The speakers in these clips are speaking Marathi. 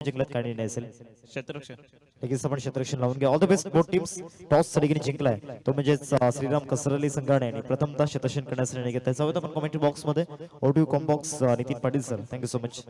जिंकल्यात काय निर्णय असेल? क्षेत्ररक्षण. लगेच आपण क्षेत्ररक्षण लावून घ्या. All the best both teams. Toss सडीने जिंकलाय तो म्हणजे श्रीराम कसरली संघाने आणि प्रथमतः क्षेत्ररक्षण करण्याचा निर्णय घेतलाय. त्याचा आपण कमेंट्री बॉक्स मध्ये ओटीव्ही कॉम्बॉक्स Nitin Patil sir, thank you so much.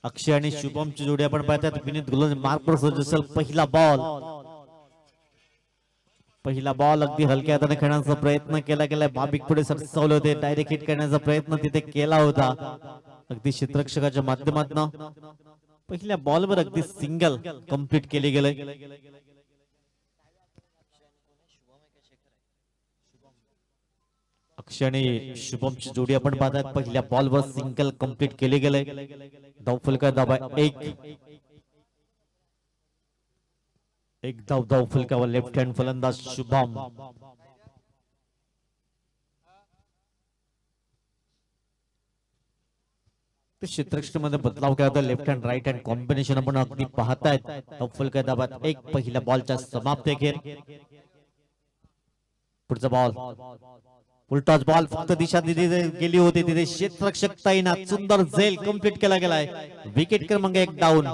Akshay आणि शुभमची जोडी आपण पाहतात. विनीत गोलंदाज मार्कवर सज्ज असेल. पहिला बॉल अगदी हलक्या हाताने खेळण्याचा प्रयत्न केला गेलाय. भाविक पुढे सरसावले होते. डायरेक्ट हिट करण्याचा प्रयत्न तिथे केला होता अगदी क्षेत्ररक्षकाच्या माध्यमातून. पहिल्या बॉलवर अगदी सिंगल कंप्लीट केले गेले. अक्षय आणि शुभमची जोडी आपण पाहतात. पहिल्या बॉलवर सिंगल कंप्लीट केले गेले. धावफलका दाबा एक धाव फलकावर लेफ्ट हँड फलंदाज शुभम. क्षेत्ररक्षणामध्ये बदलाव केला होता. Left hand right hand combination आपण अगदी पाहतायत. धावफलका दाबात एक पहिल्या बॉलच्या समाप्तीखेर. पुढचा बॉल उलटाच बॉल फक्त दिशा गेली होती तिथे. क्षेत्ररक्षक तैनात. सुंदर झेल कंप्लीट केला गेलाय. विकेट क्रमांक 1 डाऊन.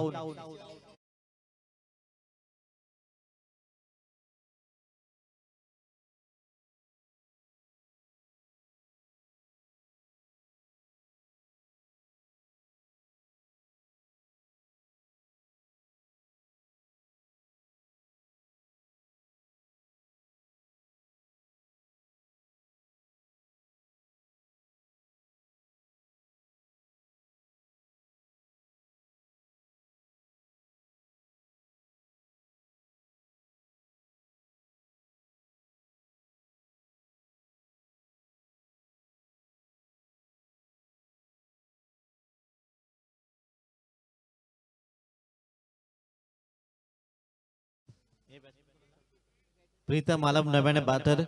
प्रीतम आलम नव्याने बातर.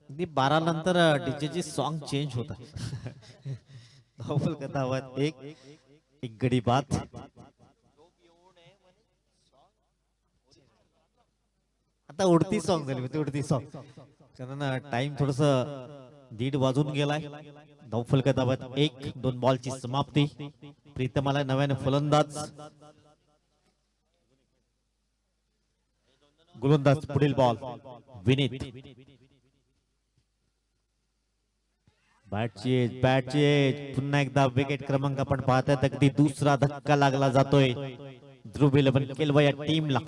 12 नंतर डीजेची सॉन्ग चेंज होता. धावत एक गडी बात. आता उडती सॉन्ग झाली. उडती सॉन्ग कारण टाइम थोडस 1:30 वाजून गेलाय. धावफलका दाबात 1-2 बॉलची समाप्ती. प्रीतमाला नव्याने फलंदाज. गोलंदाज पुढील बॉल विनीत. बॅटची पुन्हा एकदा विकेट क्रमांक आपण पाहतात. अगदी दुसरा धक्का लागला जातोय ध्रुव 11 केलवा या टीमला.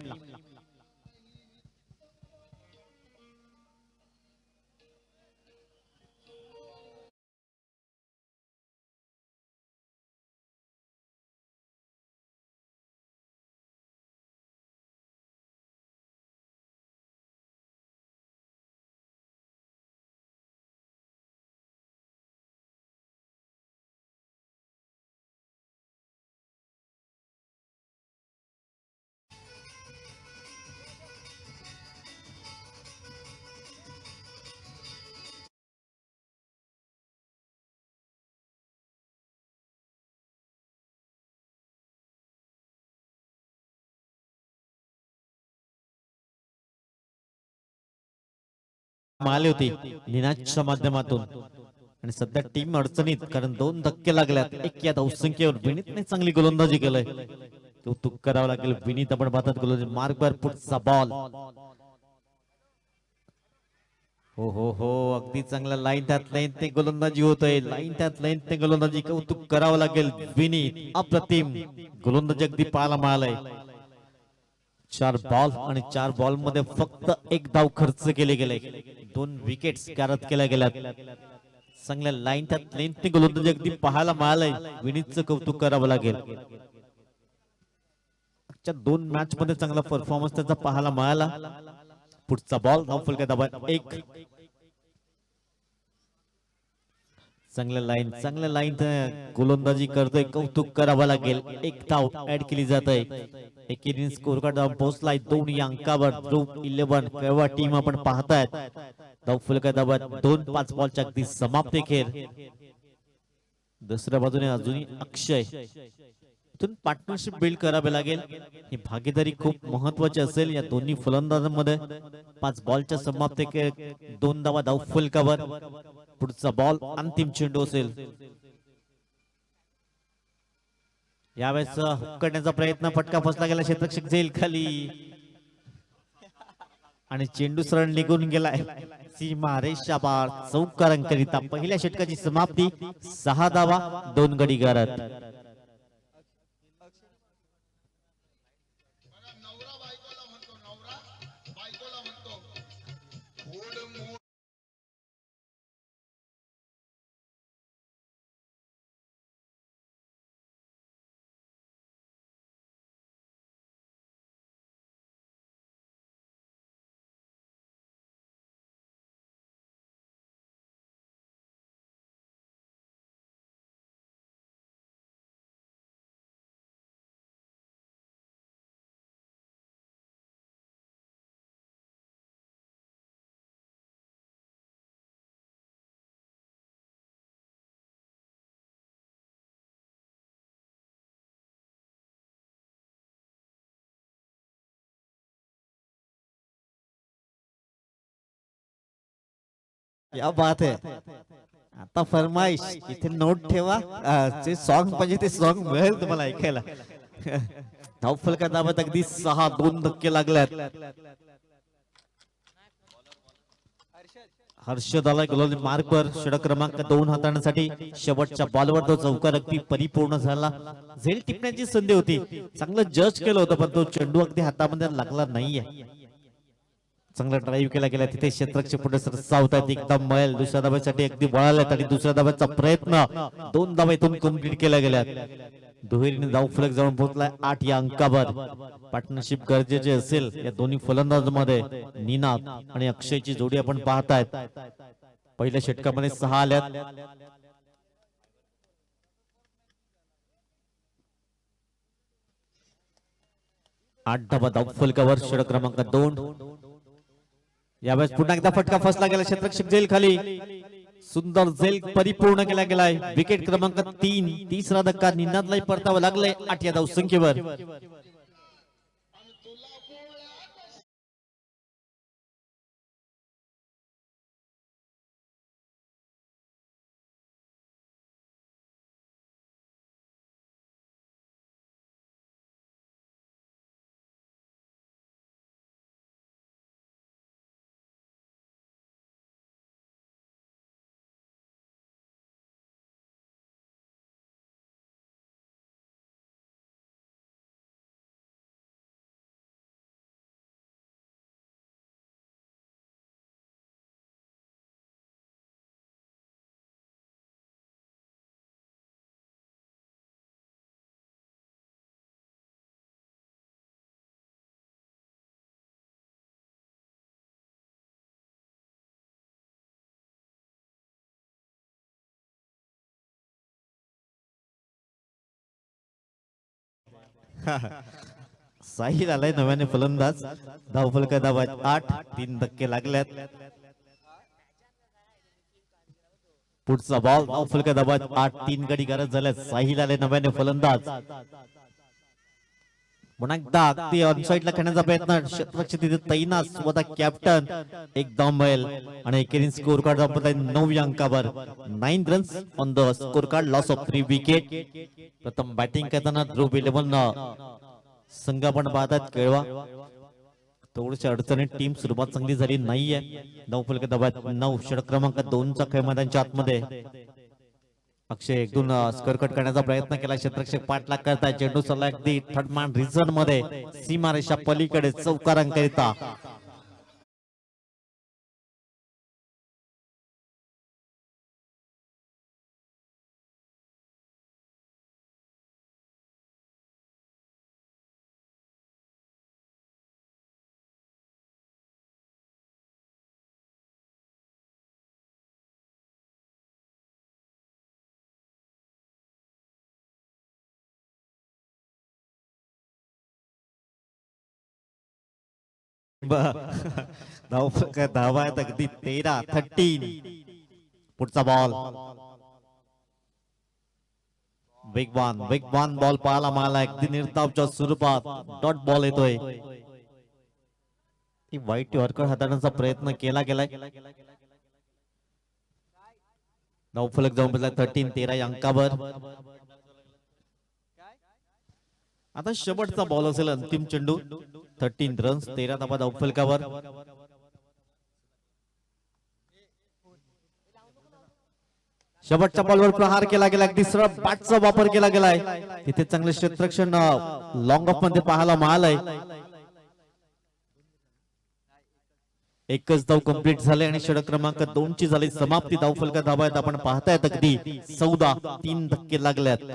आली होती निनादच्या माध्यमातून आणि सध्या टीम अडचणीत कारण 2 धक्के लागल्यात. एक या धावसंख्येवर विनीतने चांगली गोलंदाजी केलंय. कौतुक करावं लागेल विनीत. आपण पाहतात गोलंदाजी मार्कवर. पुढचा बॉल. हो अगदी चांगला लाईन त्यात लाईन ते गोलंदाजी होतोय. लाईन त्यात लाईन ते गोलंदाजी. कौतुक करावं लागेल विनीत. अप्रतिम गोलंदाजी अगदी पाहायला मिळालाय. 4 बॉल आणि 4 बॉल मध्ये फक्त 1 धाव खर्च केले गेले. 2 विकेट्स गारद केल्या गेल्यात. चांगल्या लाईन त्यात लेंथने गोलंदाजी अगदी पाहायला मिळालंय. विनीतचं कौतुक करावं लागेल. आजच्या 2 मॅच मध्ये चांगला परफॉर्मन्स त्याचा पाहायला मिळाला. पुढचा बॉल धावफलका दाबात 1. चांगल्या लाईन गोलंदाजी करतोय. कौतुक करावं लागेल. 1 धाव ऍड केली जात आहे. एक इनिंग स्कोर कार्ड पोहोचलाय 2 या अंकावर. ध्रुव 11 केव्हा टीम आपण पाहतायत. धावफलका दाबात 2-5 बॉलच्या अगदी समाप्ती खेळ. दुसऱ्या बाजूने अजूनही अक्षय. इथून पार्टनरशिप बिल्ड करावे लागेल. ही भागीदारी खूप महत्वाची असेल या दोन्ही फलंदाजांमध्ये. 5 बॉलच्या समाप्ती खेळ. 2 धावा धावफलकावर. पुढचा बॉल अंतिम चेंडू असेल. यावेळेस हुक करण्याचा प्रयत्न. फटका फसला गेला. क्षेत्ररक्षक जाईल खाली आणि चेंडू सरळ निघून गेलाय. सीमा रेषा पार. चौकारांकरिता पहिल्या षटकाची समाप्ती. 6 धावा 2 गडी गारद. क्या बात है. आता फरमाईश इथे नोट ठेवा. जे सॉन्ग पाहिजे ते सॉन्ग मिळेल तुम्हाला ऐकायला. धावफलका दाबात अगदी 6-2 धक्के लागल्यात. हर्षद आलाय गोलंदाजी मार्कवर. षटक क्रमांक 2 हाताळण्यासाठी शेवटच्या बॉलवर तो चौकार अगदी परिपूर्ण झाला. झेल टिपण्याची संधी होती. चांगलं जज केलं होतं पण तो चेंडू अगदी हातामध्ये लागला नाहीये. चांगला ड्राईव्ह केला गेला. तिथे क्षेत्ररक्षक पुढे सरसावतात. एकदम मळेल दुसऱ्या धाब्यासाठी अगदी वळाल्यात आणि दुसऱ्या धाब्याचा प्रयत्न 2 धावा इथून कंप्लीट केल्या गेल्यात. दुहेरीने धाव फलक जाऊन पोहोचलाय 8 या अंकावर. पार्टनरशिप गरजेचे असेल या दोन्ही फलंदाजांमध्ये. निनाद आणि अक्षयची जोडी आपण पाहतायत. पहिल्या षटकामध्ये 6 आल्यात. आठ धावा धाव फलकावर. षटक क्रमांक 2. यावेळेस पुन्हा एकदा फटका फसला गेला. क्षेत्ररक्षक जेल खाली. सुंदर झेल परिपूर्ण केला गेलाय. विकेट क्रमांक 3. तिसरा धक्का निनादलाही परतावं लागलंय 8 या धावसंख्येवर. साहिल आलाय नव्याने फलंदाज. धावफलका दाबात 8. 3 धक्के लागल्यात. पुढचा बॉल धावफलका दाबात 8. 3 गडी गरज झाल्यात. साहिल आले नव्याने फलंदाज. पुन्हा एकदा अगदी ऑनसाइडला खेळण्याचा प्रयत्न. क्षेत्ररक्षक तिथे तैनात. स्वतः कॅप्टन. एक धांबेल आणि एकेरी स्कोर कार्ड दाखवत 9 या अंकावर. 9 runs on the score card. Loss of 3 wicket. प्रथम बॅटिंग करताना ध्रुव 11 संघ आपण पाहतात केळवा. थोडीशी अडचणीत टीम सुरुवात चांगली झाली नाहीये. धावफलका दाबात 9. षटक क्रमांक 2 चा खेळ मैदानाच्या आतमध्ये. अक्षय एकदून स्कोरकट करण्याचा प्रयत्न केला. क्षेत्ररक्षक पाठलाग करताय. चेंडू सल्ला अगदी थर्ड मॅन रिझन मध्ये सीमारेषा पलीकडे चौकारांकरिता. धावा आहेत अगदी 13. पुढचा बॉल वेगवान बॉल पाहायला मिळाला. अगदी निर्धावच्या स्वरूपात डॉट बॉल येतोय. वाईट यॉर्कर हाताळण्याचा प्रयत्न केला गेलाय. धावफलक जाऊन बसला 13 या अंकावर. आता शेवटचा बॉल असेल अंतिम चेंडू. 13 रन्स 13 धावा धावफलकावर. शेवटच्या बॉलवर प्रहार केला गेला. अगदी सरळ बॅटचा वापर केला गेलाय. तिथे चांगले क्षेत्ररक्षण लॉंग ऑफ मध्ये पाहायला मिळालंय. एकच धाव कंप्लीट झाले आणि षटक क्रमांक 2 ची झाली समाप्ती. धावफलका धावा आपण पाहतायत अगदी 14. 3 धक्के लागल्यात.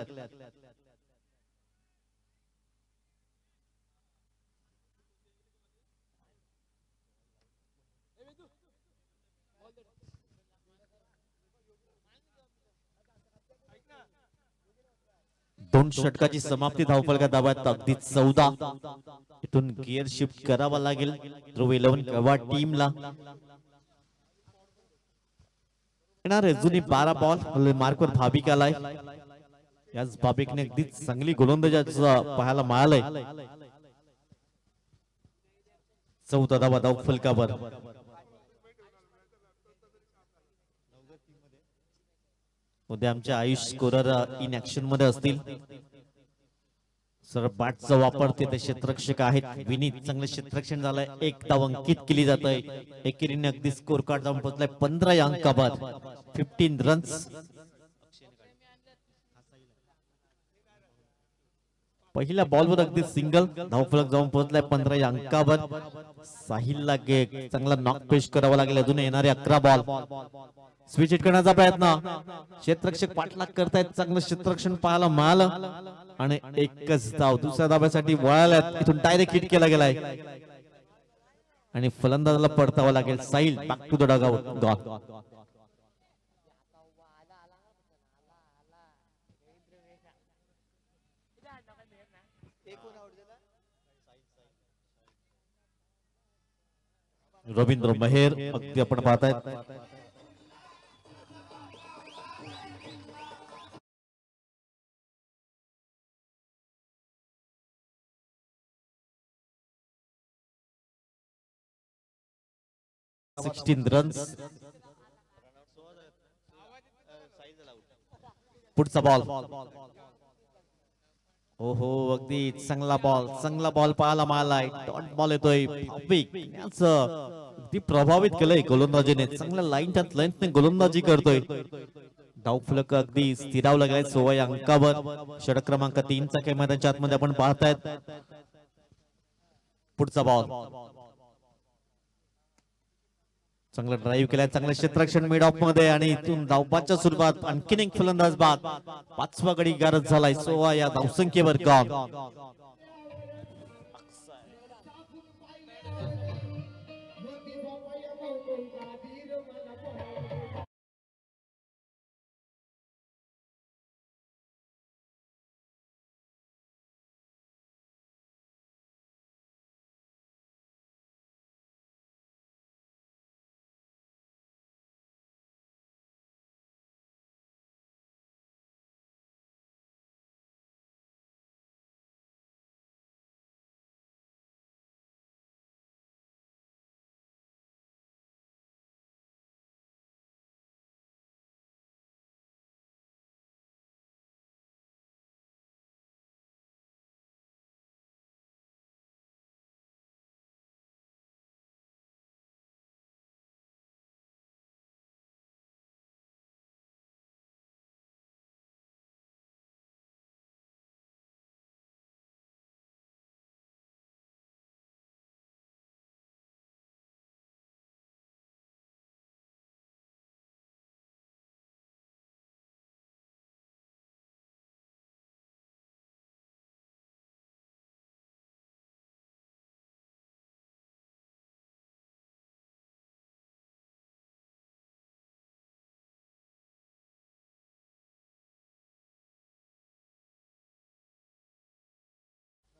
दोन षटकाची समाप्ती. धावफलका दाबात अगदी 14. इथून गिअर शिफ्ट करावा लागेल ध्रुव 11 केळवा टीमला. येणार जुनी 12 बॉल मार्कवर भाविक आलाय. याच भाविकने अगदी चांगली गोलंदाजाचं पाहायला मिळालंय. 14 धावा धावफलकावर. उद्या आमचे आयुष स्कोरर इन ऍक्शन मध्ये असतील. सर बॅटचा वापर तिथे क्षेत्ररक्षक आहेत. विनीत चांगलं क्षेत्ररक्षण झालंय. एक धाव अंकित केली जात आहे. एकेरीने अगदी स्कोर कार्ड जाऊन पोहोचलाय 15 या अंकाबाद 15 रन्स. पहिल्या बॉलवर अगदी सिंगल धावफलक जाऊन पोहोचलाय 15 या अंकावर. साहिलला चांगला नॉक पेश करावा लागेल. अजून येणारे 11 बॉल स्विच हिट करण्याचा प्रयत्न. क्षेत्ररक्षक पाठलाग करतायत. चांगलं क्षेत्ररक्षण पाहायला मिळालं आणि एकच धाव दुसऱ्या धाब्यासाठी वळाल्यात. इथून डायरेक्ट हिट केला गेलाय आणि फलंदाजाला परतावा लागेल. Sahil back to the dugout. Gone. Ravindra Maher अगदी आपण पाहतायत. रन्स. पुढचा बॉल. ओहो अगदी चांगला बॉल पाहायला मिळालाय. डॉट बॉल येतोय. अगदी प्रभावित केलंय गोलंदाजीने. चांगल्या लाईन टच लेंथने गोलंदाजी करतोय. धावफलक अगदी स्थिरावला गेलाय 16 या अंकावर. षटक क्रमांक 3 चा खेळ मैदानाच्या आतमध्ये आपण पाहतायत. पुढचा बॉल. चांगलं ड्राईव्ह केलाय. चांगलं क्षेत्ररक्षण मिड ऑफ मध्ये आणि इथून धावबाच्या सुरुवात. आणखीन एक फलंदाज बाद. 5वा गडी गारद झालाय 16 या धावसंख्येवर. गॉन.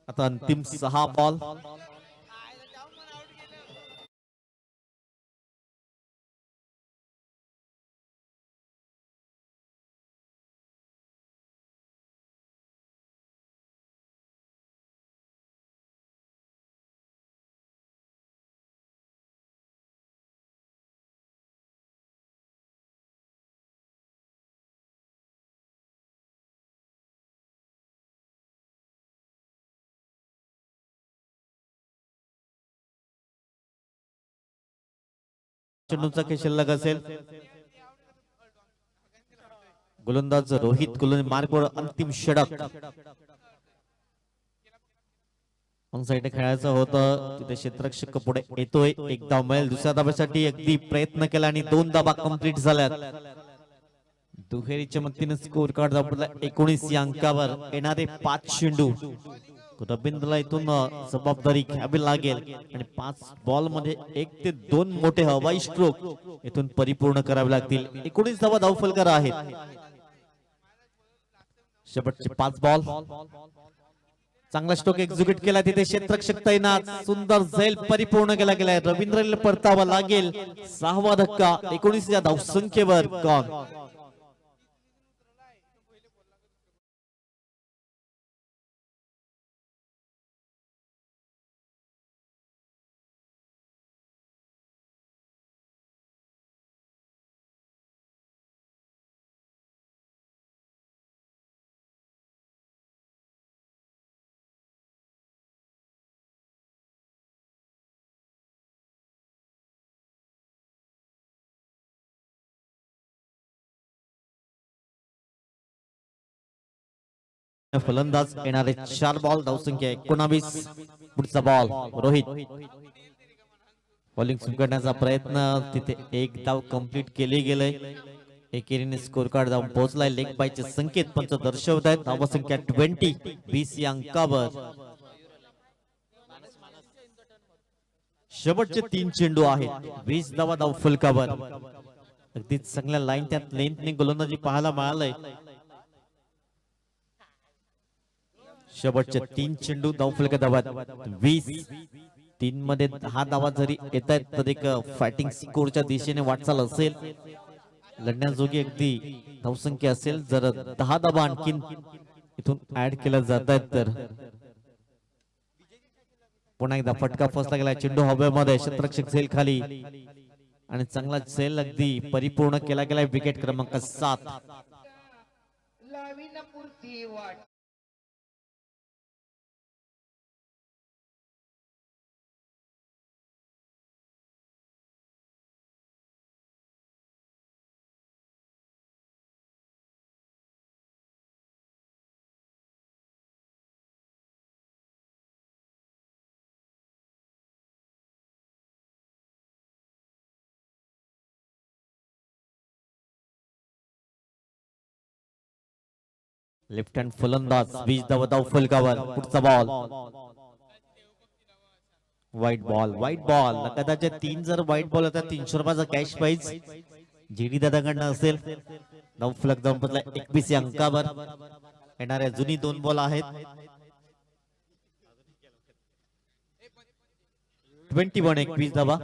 आता अंतिम 6 बॉल. चेंडूचा खेळ शिल्लक असेल. गोलंदाज रोहित कुलकर्णी मार्कवर अंतिम षटक. साईड खेळायचं होतं तिथे क्षेत्ररक्षक पुढे येतोय. एक धाव मिळेल. दुसऱ्या धाब्यासाठी अगदी प्रयत्न केला आणि 2 धाबा कंप्लीट झाल्यात. दुहेरीच्या मदतीने स्कोर कार्ड दाखवला 19 या अंकावर. येणारे 5 चेंडू रवींद्रला इथून जबाबदारी घ्यावी लागेल आणि 5 बॉल मध्ये 1 ते 2 मोठे हवाई स्ट्रोक इथून परिपूर्ण करावे लागतील. 19 धावा धावफलकर आहेत. शेवटचे 5 बॉल. चांगला स्ट्रोक एक्झिक्यूट केला तिथे क्षेत्ररक्षक तैनात. सुंदर झेल परिपूर्ण केला गेलाय. रवींद्रला परतावा लागेल. 6वा धक्का 19 या धावसंख्येवर. गॉन. फलंदाज येणारे 4 बॉल, धावसंख्या 19. पुढचा बॉल रोहित. बॉलिंग सुरू करण्याचा प्रयत्न, तिथे एक धाव कंप्लीट केली गेले. एकेरीने स्कोर कार्ड जाऊन पोहोचलाय. लेग बायचे संकेत पंच दर्शवत आहेत. धावसंख्या 20, 20 या अंकावर. शेवटचे 3 चेंडू आहेत. 20 धावा धाव फलकावर. अगदी चांगल्या लाईन त्यात लेंथने गोलंदाजी पाहायला मिळालंय. शेवटचे 3 चेंडू धाव फलका धावात 20. 3 मध्ये 10 धावा जरी येत आहेत तर एक फायटिंग स्कोरच्या दिशेने वाटचाल असेल. लढण्याजोगी अगदी धावसंख्या असेल. जर 10 धावा आणखीन इथून ऍड केल्या जात आहेत तर पुन्हा एकदा फटका फसला गेला. चेंडू हवेमध्ये, क्षेत्ररक्षक झेल खाली आणि चांगला झेल अगदी परिपूर्ण केला गेलाय. विकेट क्रमांक 7. लेफ्ट हँड फलंदाज 20 धावा धाव फलकावर. पुढचा ball white ball. White ball कदाचित 3 जर व्हाईट बॉल होता 300 रुपयाचा कॅश प्राइज जीडी दादाकडनं असेल. धाव फलक जाऊन पोहोचला 21 या अंकावर. येणाऱ्या जुनी 2 बॉल आहेत. 21, 21 धावा.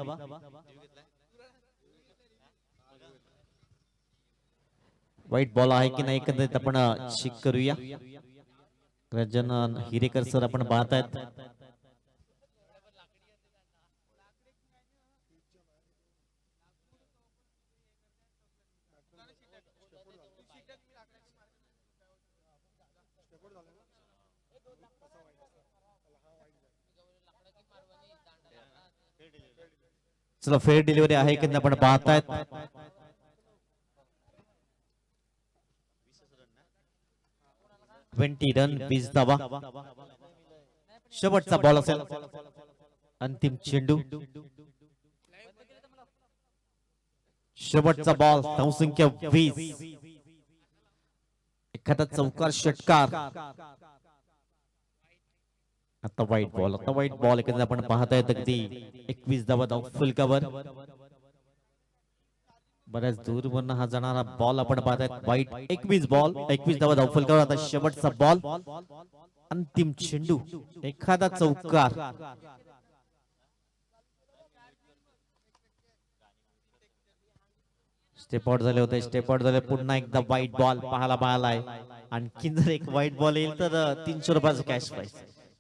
व्हाईट बॉल आहे की नाही एकंदरीत आपण चेक करूया. रजन हिरेकर सर आपण पाहतायत. चला फेअर डिलिव्हरी आहे की आपण पाहतायत. 20 रन 20 धावा. शेवटचा बॉल असेल. अंतिम चेंडू. शेवटचा बॉल. धावसंख्या 20. एखादा चौकार षटकार. आता व्हाईट बॉल. आता व्हाईट बॉल एकंदर आपण पाहतायत. अगदी 21 धावा धाव फलकावर. बऱ्याच दूरवरनं हा जाणारा बॉल आपण पाहतायत. व्हाईट 21 बॉल 21 धावा धाव फलकावर. आता शेवटचा बॉल. अंतिम चेंडू. एखादा चौकार. स्टेप आउट झाले होते. स्टेप आउट झाले. पुन्हा एकदा व्हाईट बॉल पाहायला मिळालाय. आणखीन जर एक व्हाईट बॉल येईल तर 300 रुपयाचा कॅश प्राइज.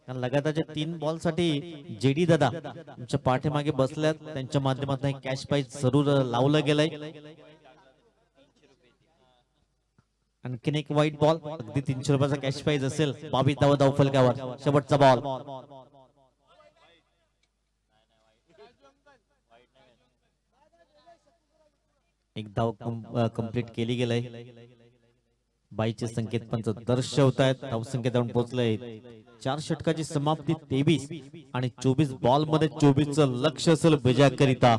लगातारच्या 3 बॉल साठी जेडी दादा तुमच्या पाठीमागे बसल्यात. त्यांच्या माध्यमातून कॅश प्राइज जरूर लावलं गेलंय. आणखीन एक व्हाईट बॉल. अगदी 300 रुपयाचा कॅश प्राइज असेल. 22 धावा धाव फलकावर. शेवटचा बॉल. एक धाव कंप्लीट केली गेलंय. बाईचे संकेत पंच दर्शवतायत. धावसंख्या जाऊन पोहोचलंय 4 षटकाची समाप्ती 23 आणि 24 बॉल मध्ये 24 चं लक्ष असेल विजयाकरिता.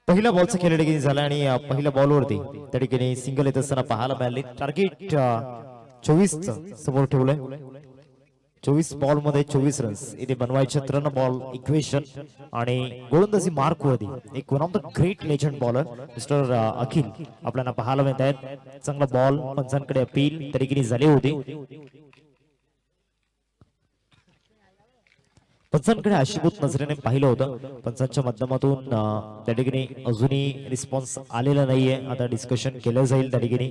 पहिल्या बॉलचा खेळ या ठिकाणी झाला आणि पहिल्या बॉलवरती त्या ठिकाणी सिंगल येत असताना पाहायला मिळाले. टार्गेट 24 समोर ठेवलंय. 24 बॉल मध्ये 24 रन्स इथे बनवायचे. रन बॉल इक्वेशन आणि गोलंदाजी मार्क वरती एक one of the great legend bowler mister Akhil आपल्याला पाहायला मिळत आहेत. चांगला बॉल पंचांकडे अपील त्या ठिकाणी झाली होती. पंचांकडे आशीभूत नजरेने पाहिलं होतं. पंचांच्या माध्यमातून त्या ठिकाणी अजूनही रिस्पॉन्स आलेला नाहीये. आता डिस्कशन केलं जाईल त्या ठिकाणी.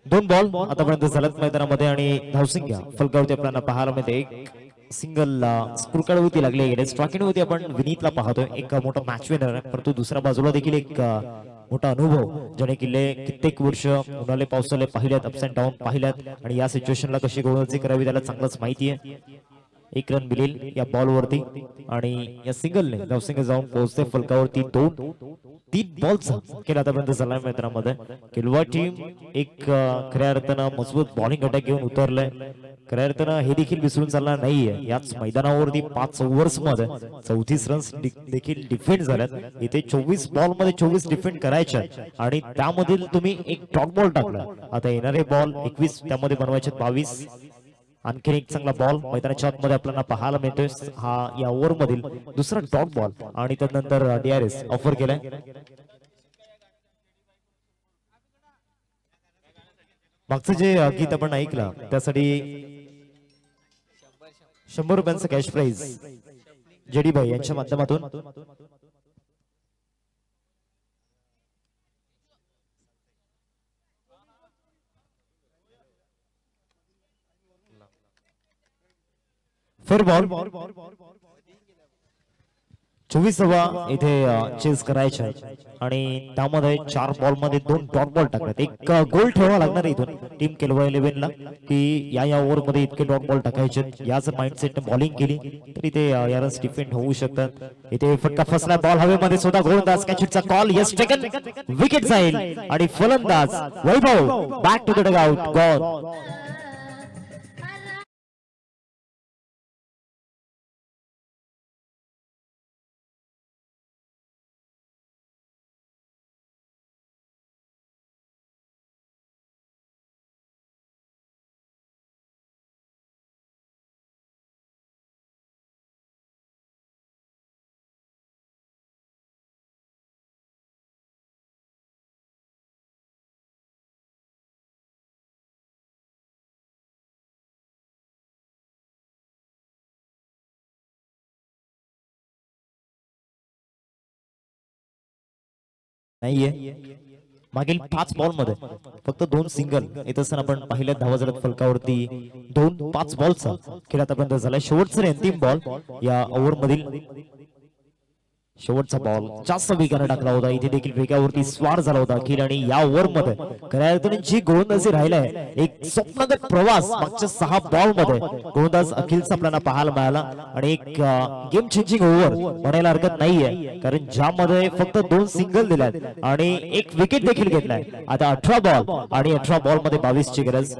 दोन बॉल आतापर्यंत झाल्यात मैदानामध्ये आणि धावसंख्या फलकावरती आपल्याला पाहायला मिळते. एक सिंगल स्कोर होती लागली गेले. स्ट्रायकिंग होती आपण विनीतला पाहतोय. एक मोठा मॅच विनर आहे, परंतु दुसऱ्या बाजूला देखील एक मोठा अनुभव ज्याने किल्ले कित्येक वर्ष उन्हाळे पावसाळे पाहिल्यात, अप्स अँड डाऊन पाहिल्यात आणि या सिच्युएशनला कशी गोलंदाजी करावी त्याला चांगलंच माहिती आहे. एक रन मिळेल या बॉल वरती आणि या सिंगलने धावसंख्या जाऊन पोहोचते फलकावरती 2-3 बॉलचा खेळ आतापर्यंत झाला मैदानामध्ये. किल्वा टीम एक खऱ्या अर्थानं मजबूत बॉलिंग अटॅक घेऊन उतरलंय. खऱ्या अर्थानं हे देखील विसरून चालणार नाहीये. याच मैदानावरती 5 ओव्हर्स मध्ये 34 रन्स देखील डिफेंड झाल्यात. इथे 24 बॉल मध्ये 24 डिफेंड करायचे आणि त्यामधील तुम्ही एक डॉट बॉल टाकला. आता येणारे बॉल 21 त्यामध्ये बनवायचे 22. आणखी एक चांगला बॉल मैदानाच्या आतमध्ये आपल्याला पाहायला मिळतोय. हा या ओव्हर मधील दुसरा डॉट बॉल आणि त्यानंतर DRS ऑफर केलाय. मागचं जे गीत आपण ऐकलं त्यासाठी 100 रुपयांचं कॅश प्राइज जेडी भाई यांच्या माध्यमातून फेअर बॉल 24वा इथे चेस करायचे आणि त्यामध्ये 4 बॉल मध्ये 2 डॉट बॉल टाकण्यात. एक गोल ठेवावा लागणार इथून टीम केलवा 11 ला की या ओव्हर मध्ये इतके डॉट बॉल टाकायचे. याच माइंडसेट बॉलिंग केली तर इथे या रन्स डिफेंड होऊ शकतात. इथे फटका फसला बॉल हवेमध्ये सुद्धा गोलंदाज कॅचचा कॉल यस टेकन विकेट जाईल आणि फलंदाज Vaibhav back to the dugout gone. नाहीये. मागील 5 बॉल मध्ये फक्त 2 सिंगल येत असताना आपण पहिल्या धावा झाल्यात फलकावरती. 2-5 बॉलचा खेळ आतापर्यंत झालाय. शेवटचा अंतिम बॉल या ओव्हर मधील शेवटचा बॉल जास्त वेगाने टाकला होता. इथे देखील वेगावरती स्वार झाला होता अखिल आणि या ओव्हर मध्ये खऱ्या अर्थाने जी गोलंदाजी राहिलाय एक स्वप्नादक प्रवास मागच्या 6 बॉल मध्ये गोलंदाज अखिलचा आपल्याला पाहायला मिळाला आणि एक गेम चेंजिंग ओव्हर म्हणायला हरकत नाहीये कारण ज्यामध्ये फक्त 2 सिंगल दिल्यात आणि एक विकेट देखील घेतलाय. आता 18 बॉल आणि 18 बॉल मध्ये 22 ची गरज.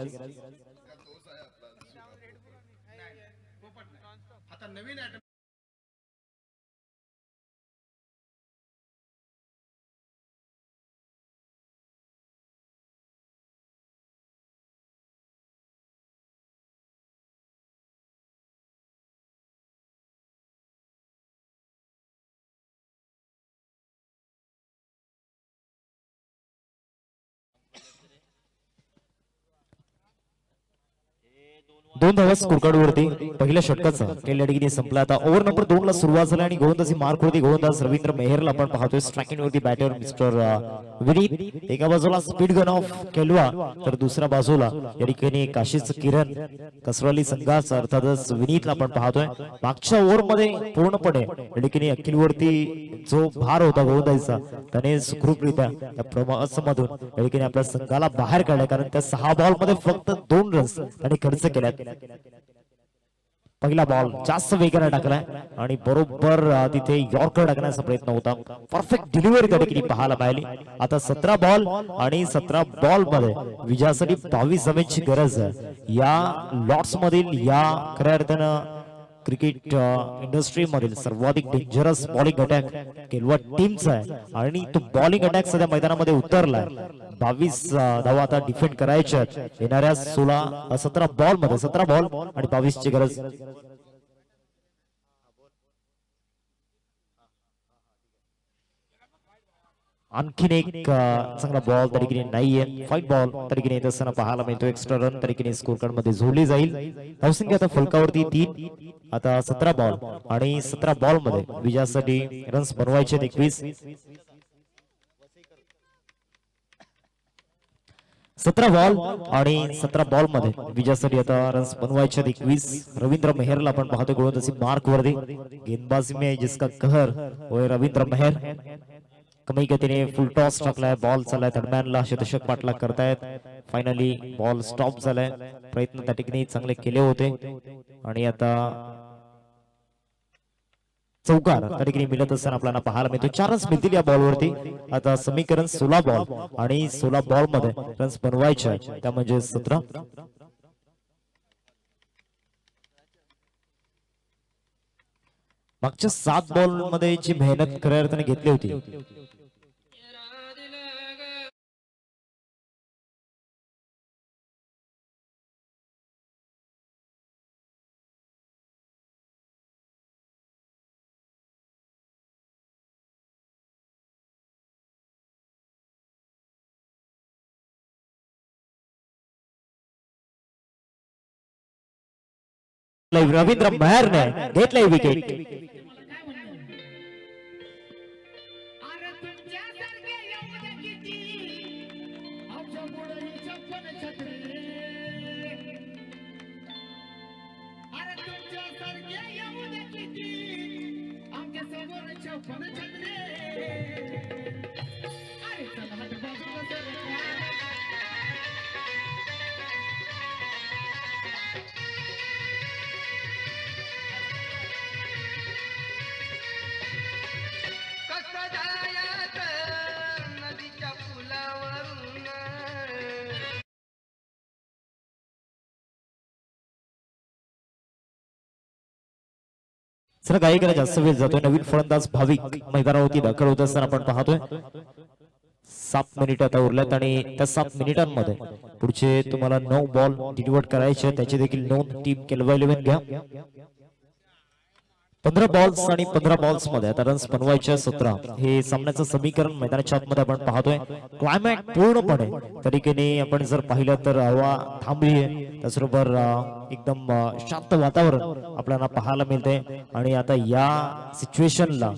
दोन धावा स्कोरकार्ड वरती पहिल्या षटकाचा पहिल्या डिग्री संपला. आता ओव्हर नंबर 2 ला सुरुवात झाली आणि गोलंदाजी मार्क वरती गोलंदाज रवींद्र मेहरला आपण पाहतोय. स्ट्रायकिंग वरती बॅटर मिस्टर विनीत. एका बाजूला स्पीड गन ऑफ केलवा तर दुसऱ्या बाजूला या ठिकाणी काशीच किरण कसरवली संघाचा अर्थातच विनीतला आपण पाहतोय. मागच्या ओव्हर मध्ये पूर्णपणे या ठिकाणी अखिल वरती जो भार होता गोलंदाजीचा त्याने सुखरूपरित्या त्या प्रवासामधून या ठिकाणी आपल्या संघाला बाहेर काढला. कारण त्या 6 बॉल मध्ये फक्त 2 रन्स त्यांनी खर्च केल्यात. पहिला बॉल जास्त वेगाने टाकलाय आणि बरोबर तिथे यॉर्कर टाकण्याचा प्रयत्न होता. परफेक्ट डिलिव्हरी त्या ठिकाणी पाहायला मिळाली. आता 17 बॉल आणि 17 बॉल मध्ये विजयासाठी 22 धावांची गरज आहे. या लॉट्स मधील या खऱ्या अर्थानं क्रिकेट इंडस्ट्री मधील सर्वाधिक डेंजरस बॉलिंग अटॅक केलवा टीमचा आहे आणि तो बॉलिंग अटॅक सध्या मैदानामध्ये उतरलाय. 22 धावा आता डिफेंड करायच्या येणाऱ्या 17 बॉल मध्ये. 17 बॉल आणि 22 ची गरज. आणखीन एक चांगला बॉल तरीके नाहीये. फाईट बॉल तरीके येत असताना पाहायला मिळतो. एक्स्ट्रा रन तरीके स्कोर कार्ड मध्ये जोडली जाईल. धावसंख्या आता फलकावरती 3. आता 17 बॉल आणि 17 बॉल मध्ये विजयासाठी रन्स बनवायचे 21. 17 बॉल आणि 17 बॉल मध्ये विजयासाठी आता रन्स बनवायचे 21. रवींद्र मेहरला आपण पाहतो गोलंदाजी मार्क वरती. गेंदबाजी में जिसका कहर वो रवींद्र मेहर. कमी गतीने फुल टॉस टाकलाय. बॉल चाललाय दरम्यानला. शतशक पाठलाग करतायत. फायनली बॉल स्टॉप झालाय. प्रयत्न त्या ठिकाणी चांगले केले होते आणि आता चौकार त्या ठिकाणी मिळत असताना आपल्याला पाहायला मिळतो. 4 रन्स मिळतील या बॉलवरती. आता समीकरण 16 बॉल आणि 16 बॉल मध्ये रन्स बनवायचे त्या म्हणजे 17. मागच्या 7 बॉल मध्ये जी मेहनत खऱ्या अर्थाने घेतली होती रवींद्र मेहरने घेतलाय विकेट. चला काही करा जास्त वेळ जातोय. नवीन फलंदाज भाविक मैदानावरती दाखल होत असताना आपण पाहतोय. 7 मिनिट आता उरल्यात आणि त्या 7 मिनिटांमध्ये पुढचे तुम्हाला 9 बॉल डिलिव्हर करायचे. त्याची देखील नोंद टीम केलवा 11 घ्या. 15 बॉल्स आणि 15 बॉल्स मध्ये आता रन्स बनवायचे 17. हे सामन्याचं समीकरण मैदानाच्या आतमध्ये आपण पाहतोय. क्लायमॅट पूर्णपणे तरीकेने आपण जर पाहिलं तर हवा थांबली आहे. त्याचबरोबर एकदम शांत वातावरण आपल्याला पाहायला मिळते आणि आता या सिच्युएशनला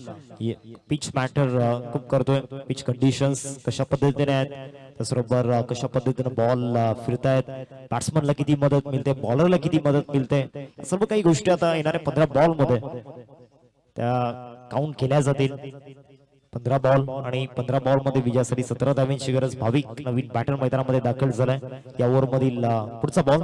पिच मॅटर खूप करतोय. पिच कंडिशन्स कशा पद्धतीने आहेत, त्याचबरोबर कशा पद्धतीने बॉल फिरतायत, बॅट्समनला किती मदत मिळते, बॉलरला किती मदत मिळते, सर्व काही गोष्टी आता येणाऱ्या 15 बॉल मध्ये त्या काउंट केल्या जातील. 15 बॉल आणि 15 बॉल मध्ये विजयासाठी 17 धावांची गरज. भाविक नवीन बॅटर मैदानामध्ये दाखल झालाय. या ओव्हर मधील पुढचा बॉल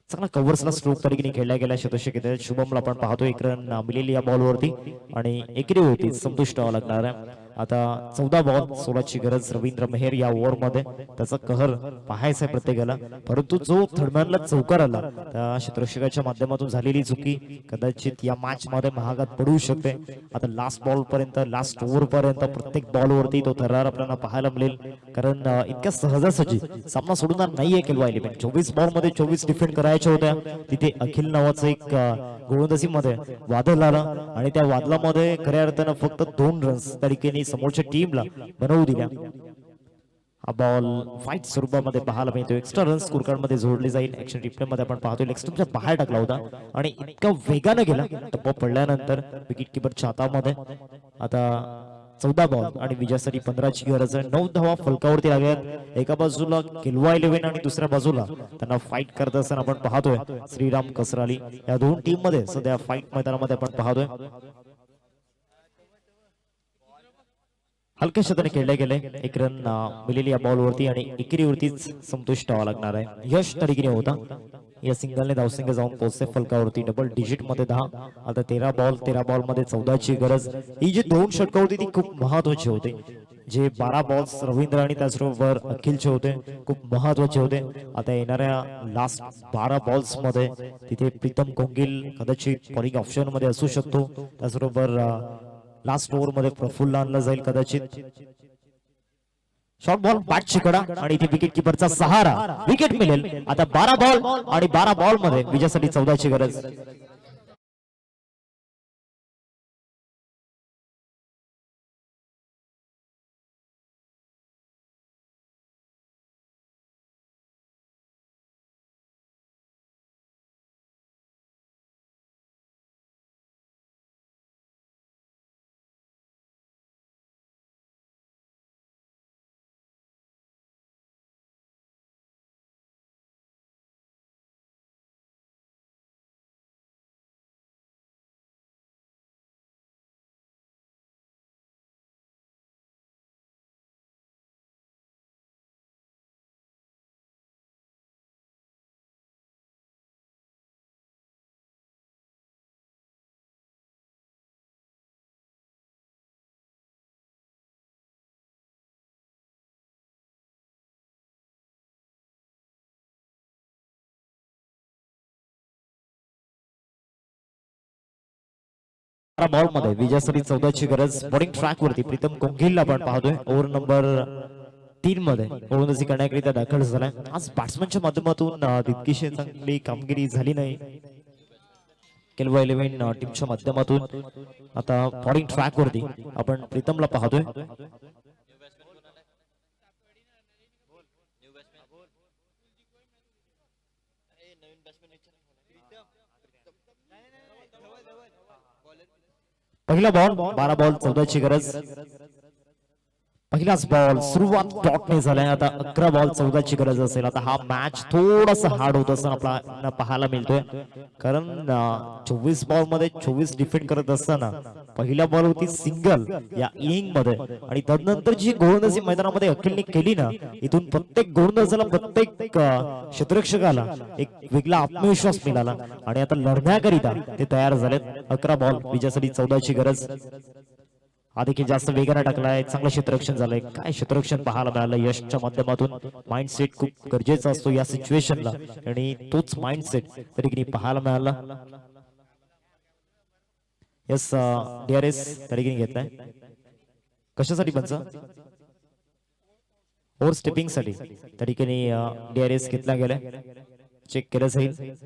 चांगला कव्हर्सला स्ट्रोक तरीके खेळला गेला. शतशक येते. शुभमला आपण पाहतो 1 रन मिळेली या बॉलवरती आणि एकेरी होती संतुष्ट व्हावं लागणार आहे. आता 14 बॉल 16 ची गरज रवींद्र मेहर या ओव्हर मध्ये. त्याचा कहर पाहायचा आहे प्रत्येकाला. परंतु जो थर्डमॅनला चौकार आला त्या क्षेत्ररक्षकाच्या माध्यमातून झालेली चुकी कदाचित या मॅच मध्ये महागात पडू शकते. आता लास्ट बॉल पर्यंत, लास्ट ओव्हर पर्यंत प्रत्येक बॉल वरती तो थरार आपल्याला पाहायला मिळेल. कारण इतक्या सहजासहजी सामना सोडणार नाहीये केलवा 11. 24 बॉल मध्ये 24 डिफेंड करायच्या होत्या. तिथे अखिल नावाचं एक गोलंदाजी मध्ये वादळ आला आणि त्या वादळामध्ये खऱ्या अर्थानं फक्त 2 रन्स त्या ठिकाणी समोरच्या टीमला बनवू दिल्या. हा बॉल फाईट स्वरूपामध्ये पाहायला मिळतो. एक्स्ट्रा रन स्कोर कार्ड मध्ये जोडले जाईल. ऍक्शन रिप्ले मध्ये आपण पाहतोय लेग स्टंपच्या बाहेर टाकला होता आणि इतका वेगाने गेला टप्पा पडल्यानंतर विकेट किपरच्या हातामध्ये. आता 14 बॉल आणि विजयासाठी 15ची गरज आहे. 9 धावा फलकावरती लागल्यात. एका बाजूला किल्वा 11 आणि दुसऱ्या बाजूला त्यांना फाईट करत असताना आपण पाहतोय श्रीराम कसराली. या दोन टीम मध्ये सध्या फाईट मैदानामध्ये आपण पाहतोय. हलक्या शतने खेळले गेले. एक रन मिळाली या बॉलवरती आणि एकेरीवरतीच संतुष्ट व्हावं लागणार आहे. यश तरीके होता. या सिंगलने धावसंख्या जाऊन पोहोचते फलकावरती डबल डिजिट मध्ये 10. आता 13 बॉल मध्ये 14ची गरज. ही जी दोन षटकं होती ती खूप महत्वाची होते. जे 12 बॉल्स रवींद्र आणि त्याचबरोबर अखिलचे होते खूप महत्वाचे होते. आता येणाऱ्या लास्ट 12 बॉल्स मध्ये तिथे प्रीतम कोंगिल कदाचित बॉलिंग ऑप्शन मध्ये असू शकतो. त्याचबरोबर लास्ट ओव्हर मध्ये प्रफुल्ल आणला जाईल कदाचित. शॉर्ट बॉल बॅट चिकडा आणि इथे विकेट किपरचा सहारा. विकेट मिळेल. आता 12 बॉल आणि 12 बॉल मध्ये विजयासाठी 14ची गरज. बॉल मध्ये विजयासाठी 14ची गरज. बॉलिंग ट्रॅक वरती प्रीतम कोंगिल आपण पाहतोय. ओव्हर नंबर 3 मध्ये गोलंदाजी करण्याकरिता दाखल झालाय. आज बॅट्समनच्या माध्यमातून तितकीशी चांगली कामगिरी झाली नाही. केलवा 11 टीमच्या माध्यमातून आता बॉलिंग ट्रॅक वरती आपण प्रीतमला पाहतोय. पहिला बॉल 12 बॉल 14ची गरज. पहिलाच बॉल सुरुवात डॉटने झालाय. आता 11 बॉल 14ची गरज असेल. आता हा मॅच थोडासा हार्ड होत असताना आपल्याला पाहायला मिळतोय. कारण 24 बॉल मध्ये 24 डिफेंड करत असताना पहिल्या बॉल होती सिंगल या इनिंग मध्ये आणि त्यानंतर जी गोलंदाजी मैदानामध्ये अखिलने केली ना, इथून प्रत्येक गोलंदाजाला प्रत्येक क्षेत्ररक्षकाला एक वेगळा आत्मविश्वास मिळाला आणि आता लढण्याकरिता ते तयार झालेत. 11 बॉल विजयासाठी 14ची गरज. देखील जास्त वेगाने टाकलाय. चांगलं क्षेत्ररक्षण झालंय. काय क्षेत्ररक्षण पाहायला मिळालं यशच्या माध्यमातून. माइंडसेट खूप गरजेचा असतो या सिच्युएशनला आणि तोच माइंडसेट तरी पाहायला मिळाला. यस DRS तरी घेतलाय. कशासाठी पंच? ओव्हर स्टेपिंग साठी तरी DRS घेतला गेलाय. चेक केलं जाईल.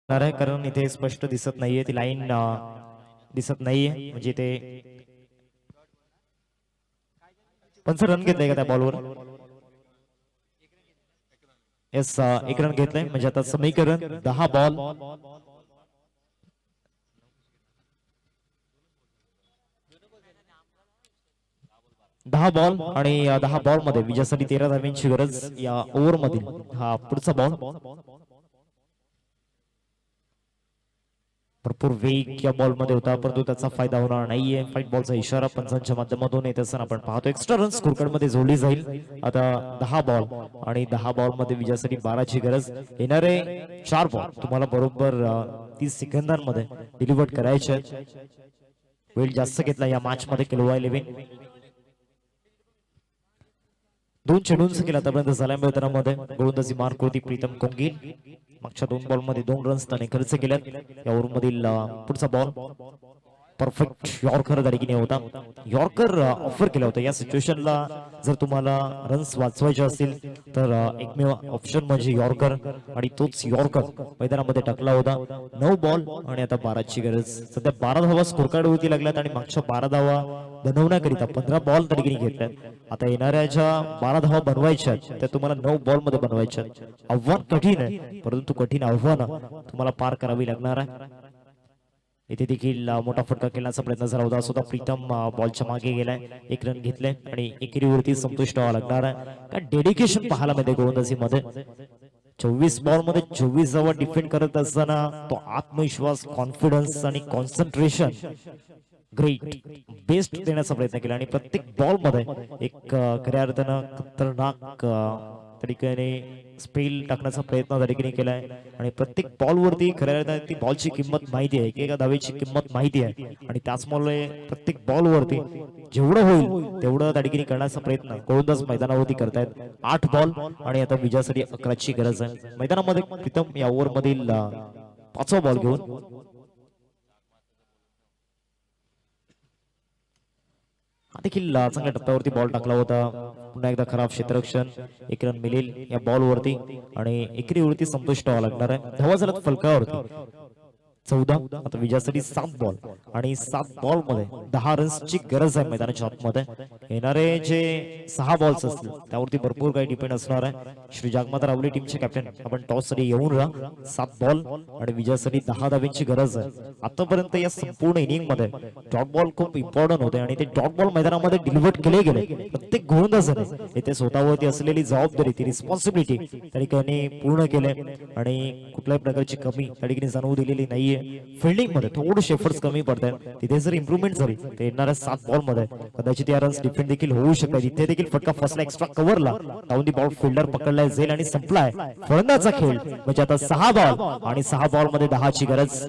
कारण इथे स्पष्ट दिसत नाहीये. ती लाईन दिसत नाहीये. म्हणजे ते पंच रन घेतलाय का त्या बॉलवर? येस 1 रन घेतलाय. म्हणजे आता समीकरण 10 बॉल 10 बॉल आणि 10 बॉल मध्ये विजयासाठी 13 धावांची गरज. या ओव्हर मधील हा पुढचा बॉल. भरपूर वेग या बॉल मध्ये होता परंतु त्याचा फायदा होणार नाहीये. फाईट बॉलचा इशारा पंचांच्या माध्यमातून येत असताना आपण पाहतो. एक्स्ट्रा रन स्कोर कार्ड मध्ये जोडली जाईल. आता 10 बॉल आणि 10 बॉल मध्ये विजयासाठी 12ची गरज. येणारे 4 बॉल तुम्हाला बरोबर 30 सेकंदांमध्ये डिलिव्हर करायचे. वेळ जास्त घेतला या मॅच मध्ये केलोवा 11 दोन चेंडूंचा केला आतापर्यंत झाल्या मैदानामध्ये गोलंदाजी मार्क होती प्रीतम कोंगील मागच्या 2 बॉल मध्ये 2 रन्स त्याने खर्च केल्यात या ओव्हर मधील पुढचा बॉल परफेक्ट यॉर्कर धडकीने होता यॉर्कर ऑफर केला होता या सिच्युएशनला जर तुम्हाला रन्स वाचवायचे असतील तर एकमेव ऑप्शन म्हणजे यॉर्कर आणि तोच यॉर्कर मैदानामध्ये टाकला होता 9 बॉल आणि आता 12 ची गरज सध्या 12 धावा स्कोर कार्ड वरती लागल्यात आणि मागच्या 12 धावा बनवण्याकरिता 15 बॉल धडकीने घेतल्यात आता येणाऱ्या ज्या 12 धावा बनवायच्या त्या तुम्हाला 9 बॉल मध्ये बनवायच्या आव्हान कठीण आहे परंतु कठीण आव्हान तुम्हाला पार करावी लागणार आहे इथे देखील मोठा फटका खेळण्याचा प्रयत्न झाला होता स्वतः प्रीतम बॉलच्या मागे गेलाय 1 रन घेतले आणि एकेरीवरती संतुष्ट व्हावं लागणार आहे कारण डेडिकेशन पाहायला मिळते गोलंदाजीमध्ये 24 बॉल मध्ये 24 धावा डिफेंड करत असताना तो आत्मविश्वास कॉन्फिडन्स आणि कॉन्सन्ट्रेशन ग्रेट बेस्ट देण्याचा प्रयत्न केला आणि प्रत्येक बॉल मध्ये एक खऱ्या अर्थानं खतरनाक तरीकेने स्पेल टाकण्याचा प्रयत्न त्या ठिकाणी केलाय आणि प्रत्येक बॉल वरती खऱ्या अर्थाने ती बॉलची किंमत माहिती आहे एका धावेची किंमत माहिती आहे आणि त्याचमुळे प्रत्येक बॉल वरती जेवढं होईल तेवढं त्या ठिकाणी करण्याचा प्रयत्न गोलंदाज मैदानावरती करतायत 8 बॉल आणि आता विजयासाठी 11 ची गरज आहे मैदानामध्ये प्रीतम या ओव्हर मधील 5वा बॉल घेऊन देखील चांगल्या टप्प्यावरती बॉल टाकला होता पुन्हा एकदा खराब क्षेत्ररक्षण 1 रन मिळेल या बॉल वरती आणि एकेरीवरती संतुष्ट व्हावं लागणार आहे धावा झाल्यात फलकावरती 14 आता विजयासाठी 7 बॉल आणि 7 बॉल मध्ये 10 रन्सची गरज आहे मैदानाच्या आतमध्ये येणारे जे 6 बॉल्स असतील त्यावरती भरपूर काही डिपेंड असणार आहे श्री जागमाता रावली टीमचे कॅप्टन आपण टॉस साठी येऊन राहा 7 बॉल आणि विजयासाठी 10 धाव्यांची गरज आहे आतापर्यंत या संपूर्ण इनिंग मध्ये डॉट बॉल खूप इम्पॉर्टंट होते आणि ते डॉट बॉल मैदानामध्ये डिलिव्हर केले गेले प्रत्येक गोलंदाजाने येथे स्वतःवरती असलेली जबाबदारी ती रिस्पॉन्सिबिलिटी त्या ठिकाणी पूर्ण केले आणि कुठल्याही प्रकारची कमी त्या ठिकाणी जाणवू दिलेली नाहीये फिल्डिंग मध्ये थोडेसे एफर्ट्स कमी पडतात तिथे जर इम्प्रूव्हमेंट झाली तर येणाऱ्या 7 बॉल मध्ये कदाचित या रन्स डिफेंड देखील होऊ शकतात इथे देखील फटका फसला एक्स्ट्रा कव्हरला डाऊन दी बॉल फिल्डर पकडला जाईल आणि संपलाय फलंदाचा खेळ म्हणजे आता 6 बॉल आणि 6 बॉल मध्ये 10 ची गरज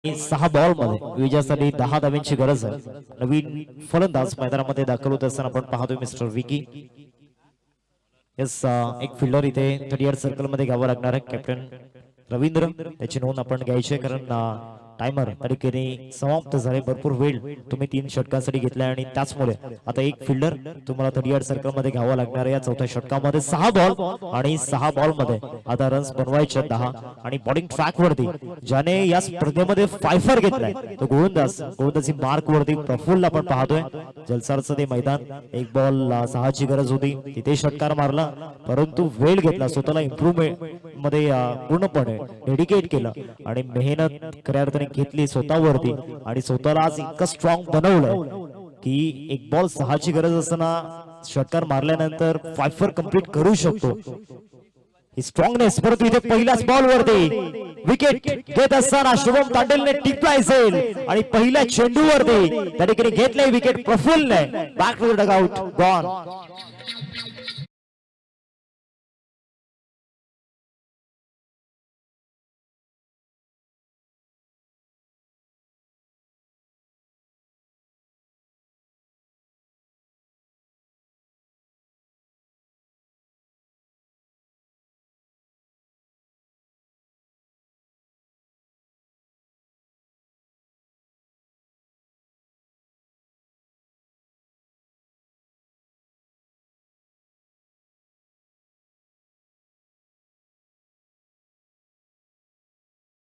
सहा बॉल मध्ये विजयासाठी 10 धाव्यांची गरज आहे नवीन फलंदाज मैदानामध्ये दाखल होत असताना आपण पाहतोय मिस्टर विकी यस एक फिल्डर इथे 30 सर्कल मध्ये घ्यावं लागणार आहे कॅप्टन रवींद्र त्याची नोंद आपण घ्यायची आहे कारण टायमर तरीकेने समाप्त झाले भरपूर वेळ तुम्ही 3 षटकांसाठी घेतलाय आणि त्याचमुळे आता एक फिल्डर तुम्हाला 30 सर्कल मध्ये घ्यावा लागणार आहे या चौथ्या षटकामध्ये 6 बॉल आणि 6 बॉल मध्ये आता रन्स बनवायचे 10 आणि बॉलिंग ट्रॅक वरती ज्याने या स्पर्धेमध्ये फायफर घेतलाय तो गोलंदाजी मार्क वरती प्रफुल्ल आपण पाहतोय जलसारचं ते मैदान एक बॉल 6 ची गरज होती तिथे षटकार मारला परंतु वेळ घेतला स्वतःला इम्प्रूव्हमेंट मध्ये पूर्णपणे डेडिकेट केलं आणि मेहनत खऱ्या अर्थाने घेतली स्वतःवरती आणि स्वतःला आज इतकं स्ट्रॉंग बनवलंय की एक बॉल 6 ची गरज असताना षटकार मारल्यानंतर फायफर कंप्लीट करू शकतो ही स्ट्रॉंगनेस परंतु इथे पहिल्याच बॉल वरती विकेट घेत असताना शुभम तांडेलने टिपलाय जाईल आणि पहिल्या चेंडूवरती त्या ठिकाणी घेतलंय विकेट प्रफुल्लने back to the dugout gone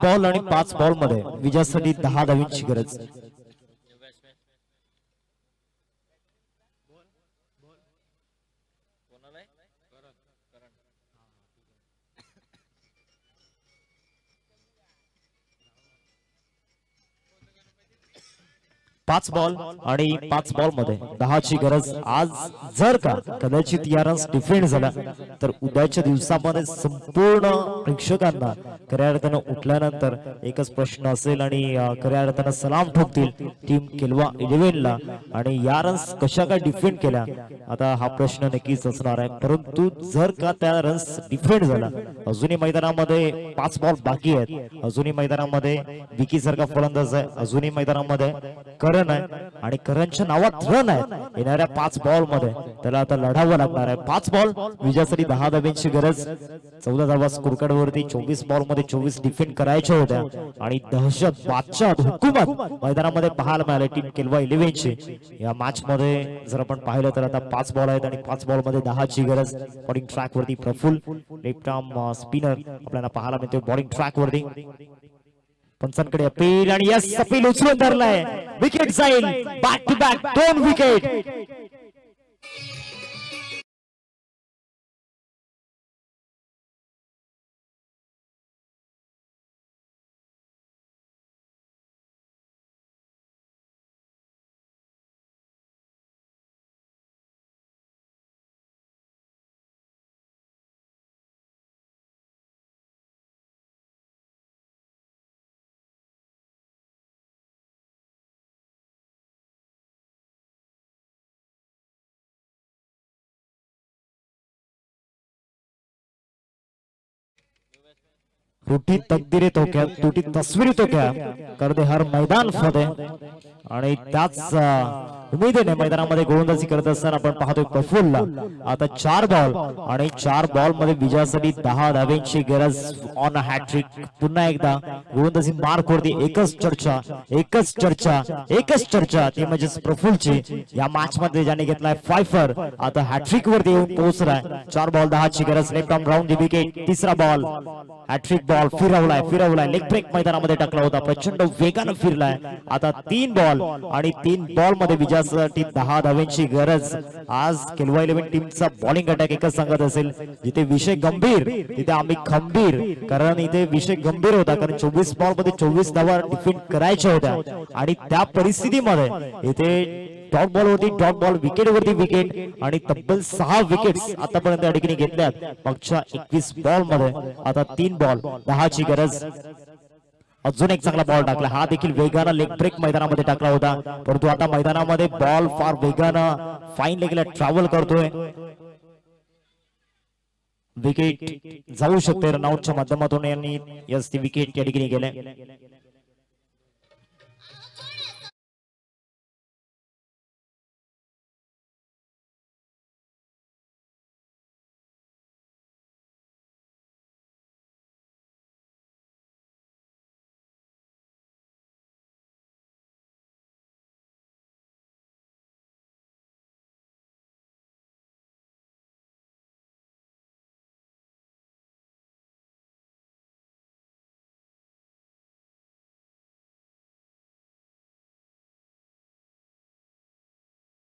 ball आणि 5 बॉल मध्ये विजयासाठी 10 धावांची गरज. पाच बॉल आणि 5 बॉल मध्ये 10 ची गरज. आज जर का कदाचित या रन्स डिफेंड झाला तर उद्याच्या दिवसामध्ये संपूर्ण प्रेक्षकांना खऱ्या अर्थानं उठल्यानंतर एकच प्रश्न असेल आणि खऱ्या अर्थानं सलाम ठोकतील टीम केलवा 11ला. आणि या रन्स कशा काय डिफेंड केल्या आता हा प्रश्न नक्कीच असणार आहे. परंतु जर का त्या रन्स डिफेंड झाला, अजूनही मैदानामध्ये 5 बॉल बाकी आहेत, अजूनही मैदानामध्ये विकी सारखा फलंदाज आहे, अजूनही मैदानामध्ये करण आहे आणि करणच्या नावात रन आहेत येणाऱ्या 5 बॉल मध्ये. त्याला आता लढावं लागणार आहे. 5 बॉल विजयासाठी 10 धाब्यांची गरज. 14 धावा स्कोरकार्ड वरती. 24 बॉल मध्ये 24 डिफेंड करायच्या होत्या आणि दहशत बादशाह हुकुमत मैदानामध्ये पाहायला मिळाले टीम केलवा 11ची. या मॅच मध्ये जर आपण पाहिलं तर आता 5 बॉल आहेत आणि 5 बॉल मध्ये 10 ची गरज. बॉलिंग ट्रॅक वरती प्रफुल लेफ्ट आर्म स्पिनर आपल्याला पाहायला मिळतोय बॉलिंग ट्रॅक वरती. पंचांकडे अपील आणि यस अपील उचलून धरलाय. विकेट जाईल. Back to back 2 wicket. तुटी तकदीरी तो क्या, तुटी तस्वीरी तो क्या कर दे हर मैदान फदे. आणि त्याच उमेदीने मैदानामध्ये गोलंदाजी करत असताना आपण पाहतोय प्रफुल्लला. आता 4 बॉल आणि 4 बॉल मध्ये विजयासाठी 10 धाब्यांची गरज. On a hattrick. पुन्हा एकदा गोलंदाजी मार्क वरती एकच चर्चा, एकच चर्चा, एकच चर्चा ती म्हणजे प्रफुल्लची. या मॅच मध्ये ज्याने घेतलाय फायफर आता हॅट्रिक वरती येऊन पोहोचलाय. 4 बॉल 10 ची गरज. Left arm round the wicket. तिसरा बॉल हॅट्रिक बॉल. फिरवलाय लेग ब्रेक मैदानामध्ये टाकला होता. प्रचंड वेगानं फिरलाय. आता 3 बॉल आणि 3 बॉल मध्ये विजयासाठी 10 धाव्यांची गरज. आज केलवा 11 टीमचा बॉलिंग अटॅक एकच सांगत असेल, जिथे विषय गंभीर तिथे आम्ही खंबीर. कारण इथे विषय गंभीर होता, कारण 24 बॉल मध्ये 24 धावा डिफेंड करायच्या होत्या आणि त्या परिस्थितीमध्ये इथे डॉट बॉल वरती डॉट बॉल, विकेट वरती विकेट आणि तब्बल 6 विकेट्स आतापर्यंत या ठिकाणी घेतल्यात मागच्या 21 बॉल मध्ये. आता 3 बॉल 10 ची गरज. अजून एक चांगला बॉल टाकला. हा देखील वेगानं लेग ब्रेक मैदानामध्ये टाकला होता, परंतु आता मैदानामध्ये बॉल फार वेगानं फाईन लेगला ट्रॅव्हल करतोय. विकेट जाऊ शकते रनआउटच्या माध्यमातून. यांनी यस ती विकेट या ठिकाणी गेले.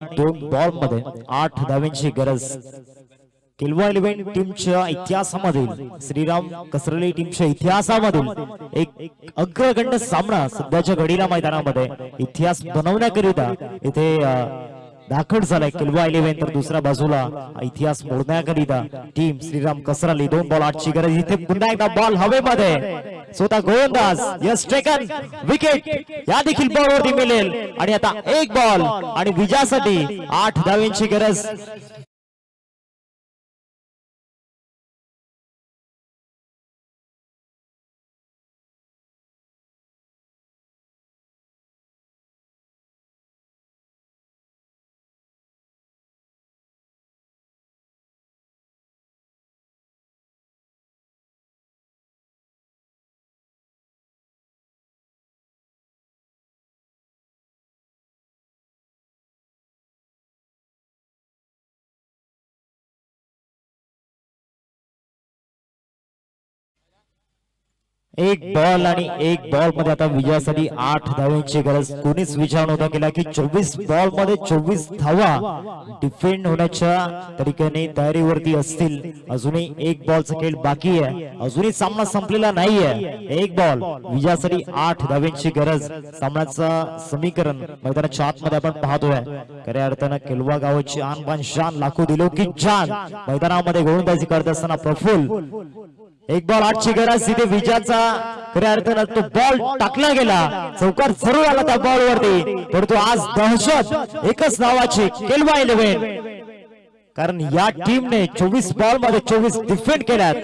दोन बॉल मध्ये 8 धाव्यांची गरज. केलवा 11 टीमच्या इतिहासामधील, श्रीराम कसरली टीमच्या इतिहासामधील एक अग्रगण्य सामना सध्याच्या घडीला मैदानामध्ये इतिहास बनवण्याकरिता इथे दाखल झालाय केलवा 11. तर दुसऱ्या बाजूला इतिहास मोडण्याकरिता टीम श्रीराम कसराली. 2 बॉल 8 ची गरज. इथे पुन्हा एकदा बॉल हवेमध्ये. स्वतः गोलंदाज यस टेकन विकेट. या देखील बॉल वरती मिळेल आणि आता 1 बॉल आणि विजयासाठी 8 धाव्यांची गरज. एक बॉल आणि एक बॉल मध्ये आता विजयासाठी 8 धावांची गरज. कोणीच विचार नव्हता केला की 24 बॉल मध्ये 24 धावा डिफेंड होण्याच्या तरीकेने तयारीवरती असतील. अजूनही एक बॉलचा खेळ बाकी आहे, अजूनही सामना संपलेला नाहीये. एक बॉल विजयासाठी 8 धावांची गरज. सामन्याचं समीकरण मैदानाच्या आतमध्ये आपण पाहतोय. खऱ्या अर्थानं केलवा गावाची आन बान शान लाखो दिलो की जान मैदानामध्ये गोलंदाजी करत असताना प्रफुल्ल. एक बॉल 8ची गरज. तिथे विजयाचा खऱ्या अर्थानं तो बॉल टाकला गेला, चौकार जरूर आला त्या बॉल वरती, परंतु आज दहशत एकच नावाची केलवा 11. कारण या टीमने 24 बॉल मध्ये 24 डिफेंड केल्यात.